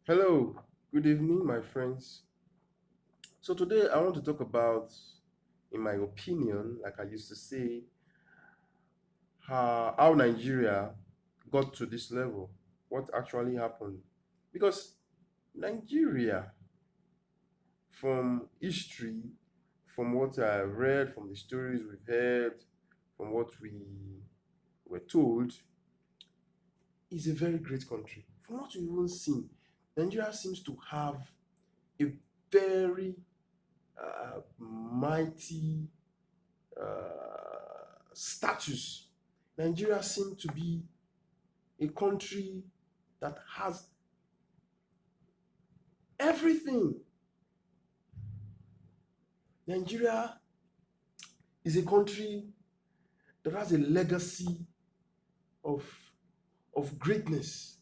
Hello, good evening, my friends. So, today I want to talk about, in my opinion, like I used to say, how Nigeria got to this level, what actually happened. Because Nigeria, from history, from what I read, from the stories we've heard, from what we were told, is a very great country. From what we've even seen, Nigeria seems to have a very mighty status. Nigeria seems to be a country that has everything. Nigeria is a country that has a legacy of, of greatness.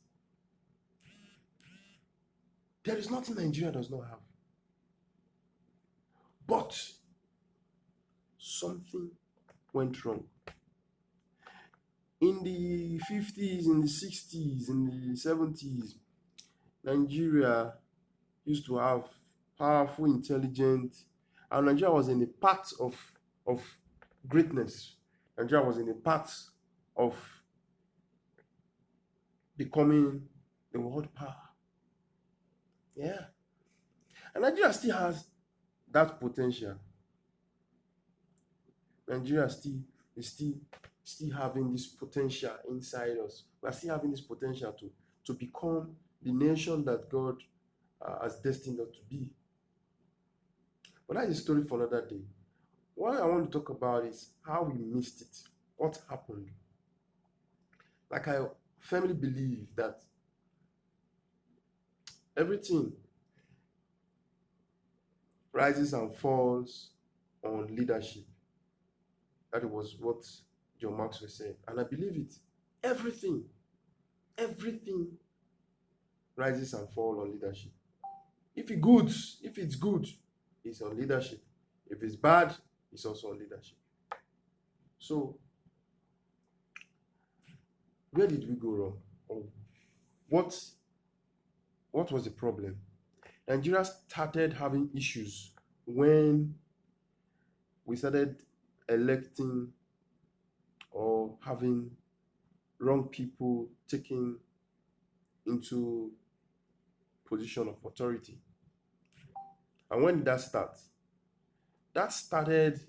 There is nothing Nigeria does not have. But something went wrong. In the 50s, in the 60s, in the 70s, Nigeria used to have powerful, intelligent, and Nigeria was in a path of greatness. Nigeria was in a path of becoming the world power. Yeah. And Nigeria still has that potential. Nigeria still having this potential inside us. We are still having this potential to become the nation that God has destined us to be. But that is a story for another day. What I want to talk about is how we missed it. What happened? Like I firmly believe that everything rises and falls on leadership. That was what John Maxwell said. And I believe it. Everything, everything rises and falls on leadership. If it's good, it's on leadership. If it's bad, it's also on leadership. So where did we go wrong? Or what what was the problem? Nigeria started having issues when we started electing or having wrong people taken into position of authority. And when did that start? That started,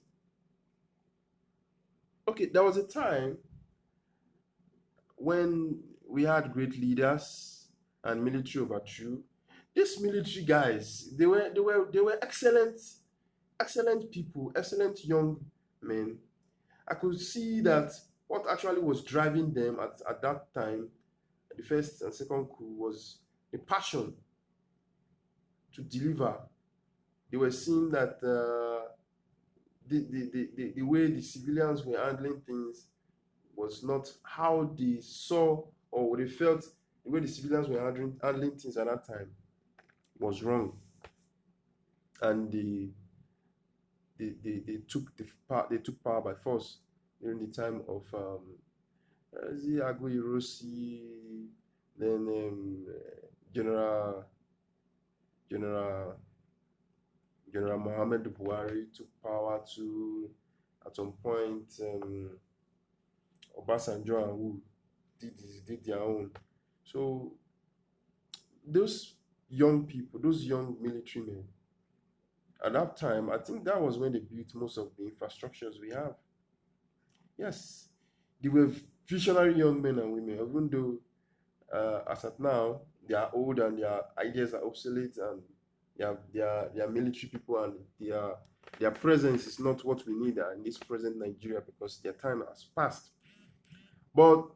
okay, there was a time when we had great leaders and military overthrew. These military guys, they were excellent people, excellent young men. I could see that what actually was driving them at that time, the first and second coup, was the passion to deliver. They were seeing that the way the civilians were handling things was not how they saw or they felt. The way the civilians were handling things at that time was wrong, and they took power by force during the time of Agu Irosi, then General General Mohammed Buhari took power to, at some point, Obasanjo and who did their own. So those young people, those young military men, at that time, I think that was when they built most of the infrastructures we have. Yes, they were visionary young men and women, even though as at now they are old and their ideas are obsolete and they are military people and their presence is not what we need in this present Nigeria because their time has passed. But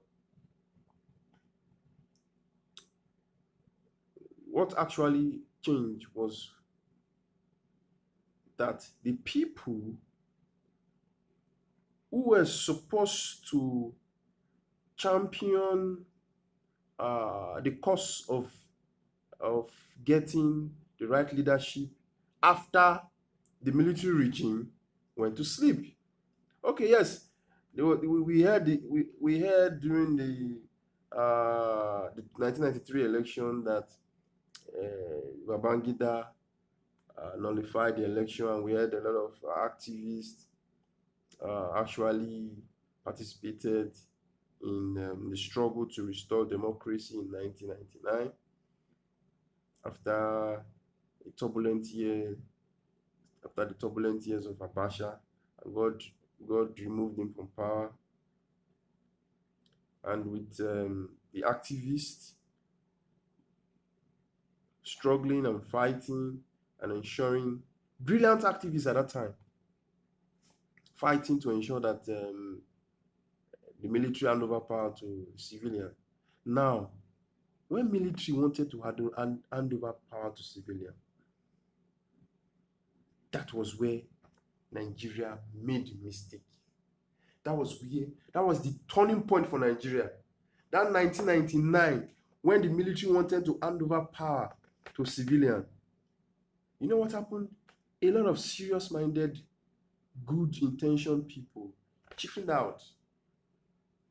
what actually changed was that the people who were supposed to champion the cause of getting the right leadership after the military regime went to sleep. Okay, yes, we heard we heard during the 1993 election that Babangida nullified the election, and we had a lot of activists actually participated in the struggle to restore democracy in 1999 after a turbulent year, after the turbulent years of Abacha, and God removed him from power. And with the activists struggling and fighting and ensuring, brilliant activists at that time, fighting to ensure that the military hand over power to civilian. Now, when military wanted to hand over power to civilian, that was where Nigeria made a mistake. That was the turning point for Nigeria. That 1999, when the military wanted to hand over power to civilian, you know what happened? A lot of serious-minded, good-intentioned people chickened out.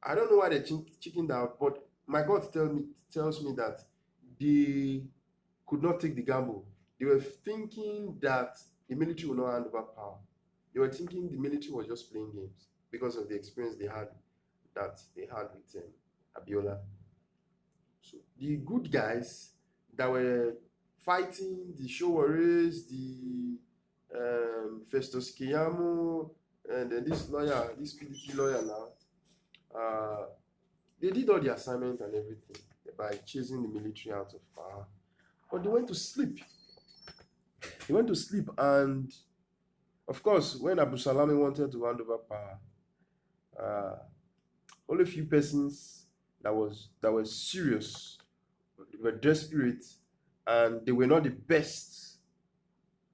I don't know why they chickened out, but my God tells me that they could not take the gamble. They were thinking that the military will not hand over power. They were thinking the military was just playing games because of the experience they had with Abiola. So the good guys that were fighting, the Showaris, the Festus Keyamo, and then this PDP lawyer now, they did all the assignment and everything by chasing the military out of power. But they went to sleep. And of course, when Abu Salami wanted to hand over power, only a few persons that were serious, were desperate, and they were not the best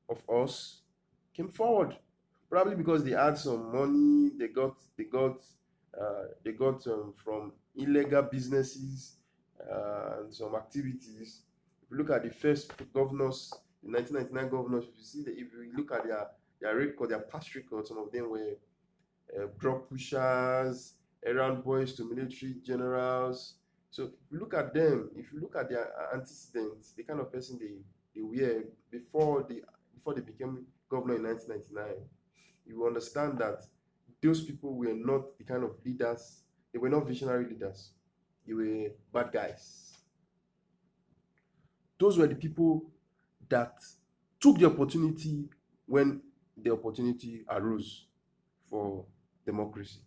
of us, came forward. Probably because they had some money they got from illegal businesses and some activities. If you look at the first governors, the 1999 governors, if you look at their record, their past record, some of them were drug pushers, errand boys to military generals. So if you look at them, if you look at their antecedents, the kind of person they were before they became governor in 1999, you will understand that those people were not the kind of leaders. They were not visionary leaders. They were bad guys. Those were the people that took the opportunity when the opportunity arose for democracy.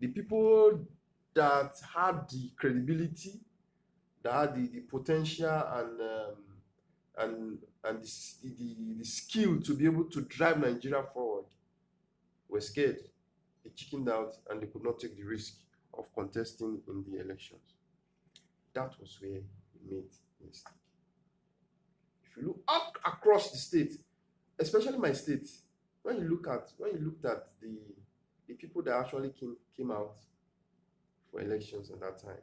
The people that had the credibility, that had the potential and the skill to be able to drive Nigeria forward were scared. They chickened out and they could not take the risk of contesting in the elections. That was where we made a mistake. If you look up across the state, especially my state, when you looked at the people that actually came out for elections at that time,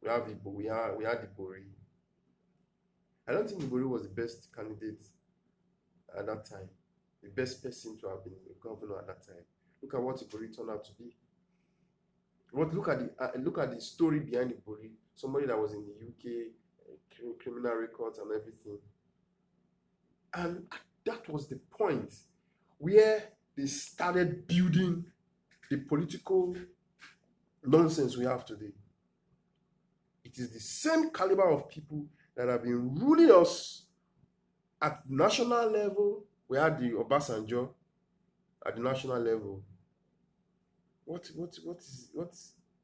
we had Ibori. I don't think Ibori was the best candidate at that time, the best person to have been a governor at that time. Look at what Ibori turned out to be. Look at the story behind Ibori. Somebody that was in the UK, criminal records and everything. And that was the point where they started building the political nonsense we have today. It is the same caliber of people that have been ruling us at the national level. We had the Obasanjo at the national level. What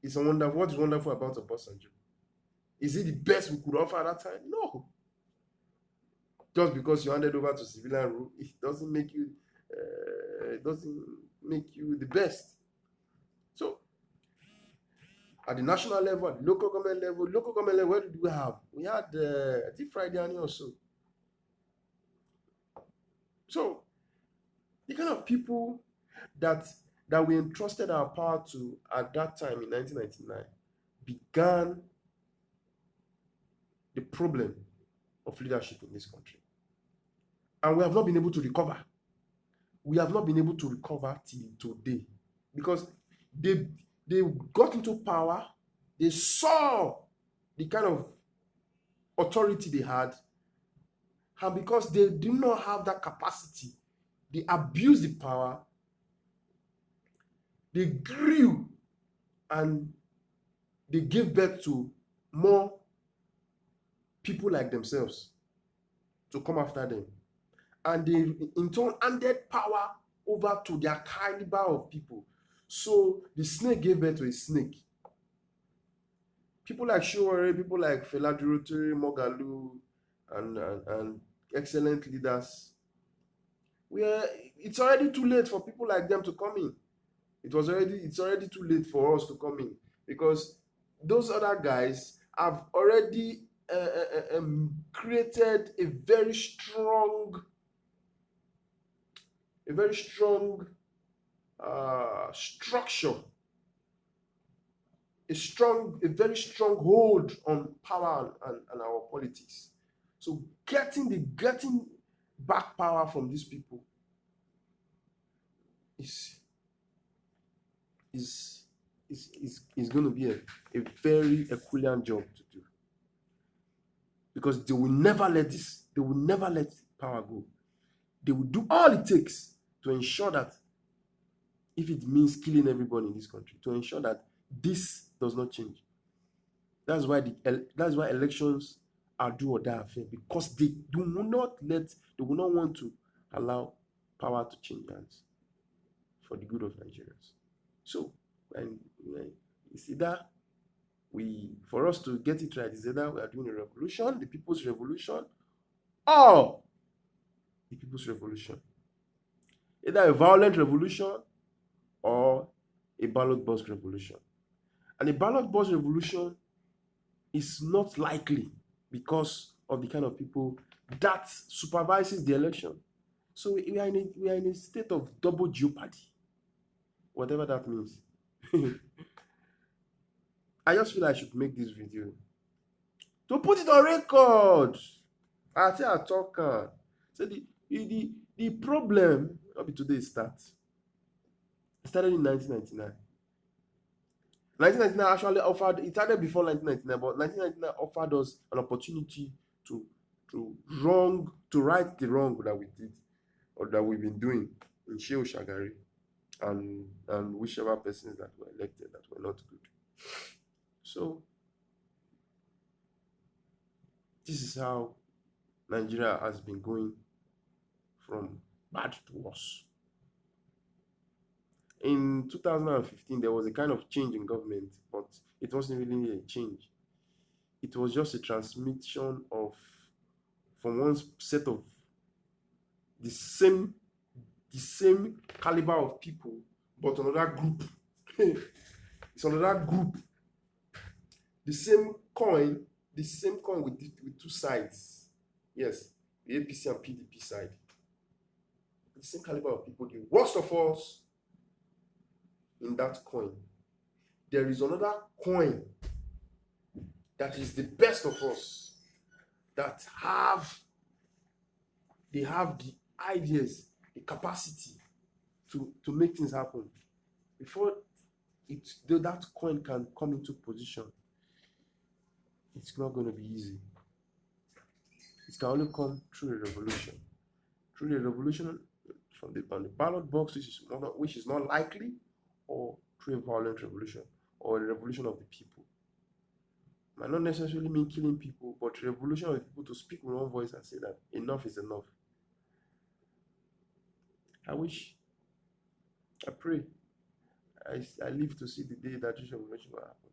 is wonderful about Obasanjo? Is it the best we could offer at that time? No. Just because you handed over to civilian rule, it doesn't make you the best. So at the national level, at the local government level, what did we have? We had I think Friday and also. So the kind of people that we entrusted our power to at that time in 1999 began the problem of leadership in this country. And we have not been able to recover. We have not been able to recover till today because they got into power. They saw the kind of authority they had, and because they do not have that capacity, they abused the power, they grew, and they gave birth to more people like themselves to come after them. And they in turn handed power over to their caliber of people. So the snake gave birth to a snake. People like Showore, people like Fela Durotiri, Mogalu, and excellent leaders. It's already too late for people like them to come in. It's already too late for us to come in, because those other guys have already created a very strong structure, a very strong hold on power and our politics. So getting back power from these people is is is going to be a very Herculean job to do, because they will never let power go. They will do all it takes to ensure that, if it means killing everybody in this country, to ensure that this does not change. That's why elections are do or die affair, because they will not want to allow power to change hands for the good of Nigerians. So, and it's either for us to get it right, is either we are doing a revolution, the people's revolution, or the people's revolution. Either a violent revolution or a ballot box revolution. And a ballot box revolution is not likely because of the kind of people that supervises the election. So we are in a state of double jeopardy, whatever that means. I just feel I should make this video to put it on record. I say I talk. So the problem of today's start. It started in 1999. 1999 actually offered, it started before 1999, but 1999 offered us an opportunity to right the wrong that we did, or that we've been doing in Shehu Shagari and whichever persons that were elected that were not good. So this is how Nigeria has been going from bad to worse. In 2015, there was a kind of change in government, but it wasn't really a change. It was just a transmission from one set of the same caliber of people, but another group. It's another group. The same coin with two sides. Yes, the APC and PDP side. The same caliber of people, the worst of us in that coin. There is another coin that is the best of us, that have the ideas, the capacity to make things happen. Before that coin can come into position, it's not going to be easy. It can only come through a revolution. Through a revolution on the ballot box, which is not likely, or through a violent revolution, or a revolution of the people. Might not necessarily mean killing people, but a revolution of the people to speak with one voice and say that enough is enough. I pray I live to see the day that this revolution will happen.